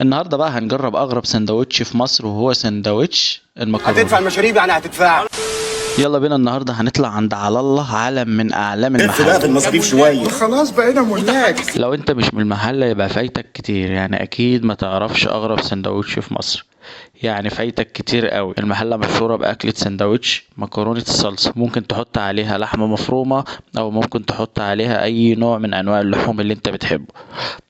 النهارده بقى هنجرب اغرب سندوتش في مصر، وهو سندوتش المكرونه. هتدفع المشاريب يعني هتدفع. يلا بينا النهارده هنطلع عند على الله، عالم من اعلام لف بقى في المحل. المصاريف شويه. خلاص بقينا ملاك. لو انت مش من المحل يبقى فايتك كتير، يعني اكيد ما تعرفش اغرب سندوتش في مصر. يعني فايتك كتير قوي. المحلة مشهورة بأكلة سندوتش مكرونة الصلصة، ممكن تحط عليها لحمة مفرومة او ممكن تحط عليها اي نوع من انواع اللحوم اللي انت بتحبه.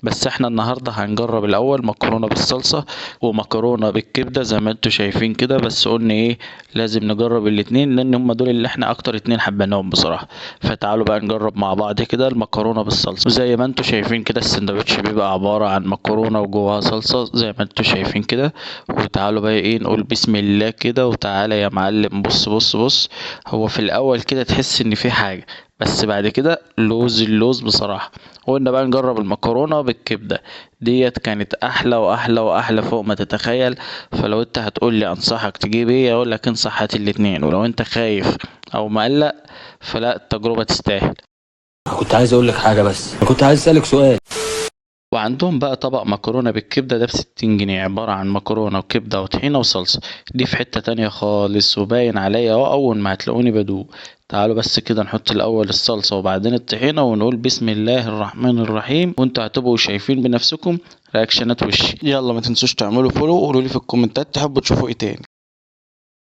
بس احنا النهاردة هنجرب الاول مكرونة بالصلصة ومكرونة بالكبدة زي ما انتوا شايفين كده. بس قلنا ايه، لازم نجرب الاتنين لان هم دول اللي احنا اكتر اتنين حبيناهم بصراحة. فتعالوا بقى نجرب مع بعض كده المكرونة بالصلصة. وزي ما انتوا شايفين كده السندوتش بيبقى عبارة عن مكرونة وجواها صلصة زي ما انتوا شايفين كده. وتعالوا بقى ايه نقول بسم الله كده. وتعالى يا معلم، بص بص بص. هو في الاول كده تحس ان في حاجة، بس بعد كده اللوز بصراحة. وقلنا بقى نجرب المكرونة بالكبدة، ديت كانت احلى واحلى واحلى فوق ما تتخيل. فلو انت هتقول لي انصحك تجيب ايه، اقول لك انصح هات الاتنين. ولو انت خايف او مقلق فلا، التجربة تستاهل. كنت عايز اقول لك حاجه، بس كنت عايز اسالك سؤال. وعندهم بقى طبق مكرونة بالكبدة ده ب60 جنيه، عبارة عن مكرونة وكبدة وطحينة وصلصة. دي في حتة تانية خالص، وباين عليا اهو اول ما هتلاقوني بدوق. تعالوا بس كده نحط الاول الصلصة وبعدين الطحينة ونقول بسم الله الرحمن الرحيم، وانتوا هتبقوا شايفين بنفسكم رياكشنات وشي. يلا ما تنسوش تعملوا فولو وقولوا لي في الكومنتات تحبوا تشوفوا ايه تاني.